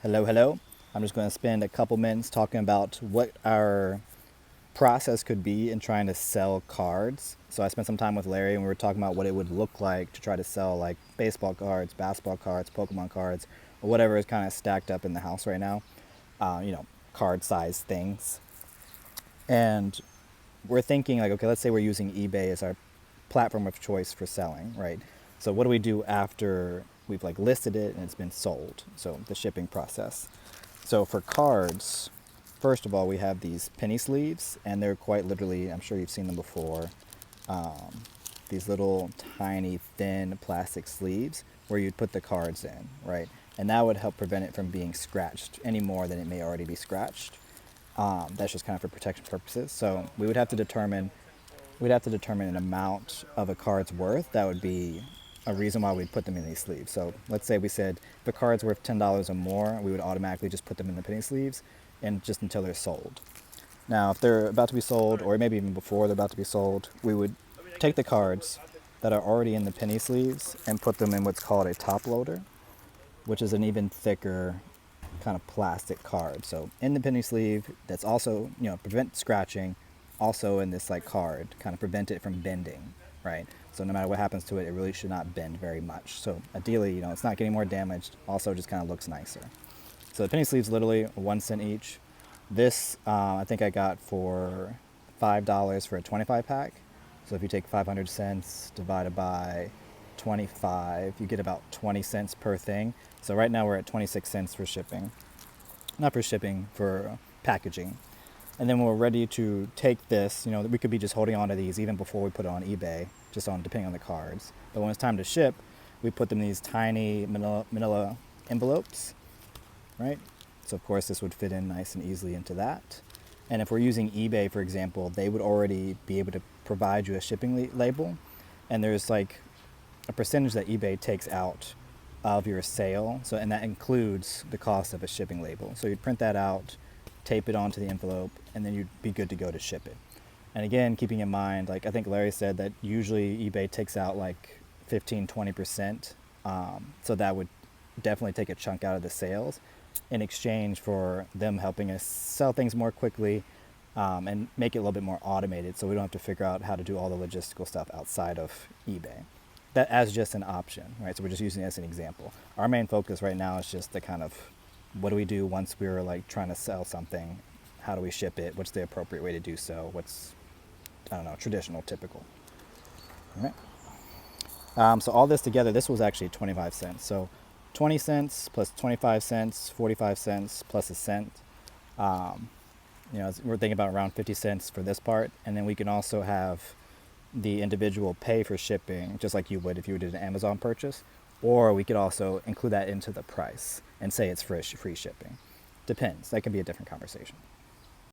Hello. I'm just going to spend a couple minutes talking about what our process could be in trying to sell cards. So I spent some time with Larry and we were talking about what it would look like to try to sell like baseball cards, basketball cards, Pokemon cards, or whatever is kind of stacked up in the house right now. Card size things. And we're thinking like, okay, let's say we're using eBay as our platform of choice for selling, right? So what do we do after we've like listed it and it's been sold? So the shipping process. So for cards, first of all, we have these penny sleeves, and they're quite literally, I'm sure you've seen them before, these little tiny thin plastic sleeves where you'd put the cards in, right? And that would help prevent it from being scratched any more than it may already be scratched. That's just kind of for protection purposes. So we'd have to determine an amount of a card's worth. That would be a reason why we'd put them in these sleeves. So let's say we said if a card's worth $10 or more, we would automatically just put them in the penny sleeves and just until they're sold. Now, if they're about to be sold, or maybe even before they're about to be sold, we would take the cards that are already in the penny sleeves and put them in what's called a top loader, which is an even thicker kind of plastic card. So in the penny sleeve, that's also, prevent scratching, also in this like card, kind of prevent it from bending, right? So no matter what happens to it, it really should not bend very much. So ideally, it's not getting more damaged, also just kind of looks nicer. So the penny sleeves literally 1 cent each. This I think I got for $5 for a 25 pack. So if you take 500 cents divided by 25, you get about 20 cents per thing. So right now we're at 26 cents for shipping. Not for shipping, for packaging. And then when we're ready to take this, we could be just holding on to these even before we put it on eBay, just on depending on the cards. But when it's time to ship, we put them in these tiny manila envelopes, right? So of course this would fit in nice and easily into that. And if we're using eBay, for example, they would already be able to provide you a shipping label. And there's like a percentage that eBay takes out of your sale. So, and that includes the cost of a shipping label. So you'd print that out, tape it onto the envelope, and then you'd be good to go to ship it. And again, keeping in mind, like I think Larry said that usually eBay takes out like 15-20%. So that would definitely take a chunk out of the sales in exchange for them helping us sell things more quickly and make it a little bit more automated so we don't have to figure out how to do all the logistical stuff outside of eBay. That as just an option, right? So we're just using it as an example. Our main focus right now is just the kind of what do we do once we're like trying to sell something? How do we ship it? What's the appropriate way to do so? What's, traditional, typical. All right. So all this together, this was actually 25 cents. So 20 cents plus 25 cents, 45 cents plus a cent. We're thinking about around 50 cents for this part. And then we can also have the individual pay for shipping, just like you would if you did an Amazon purchase. Or we could also include that into the price and say it's free shipping. Depends. That could be a different conversation.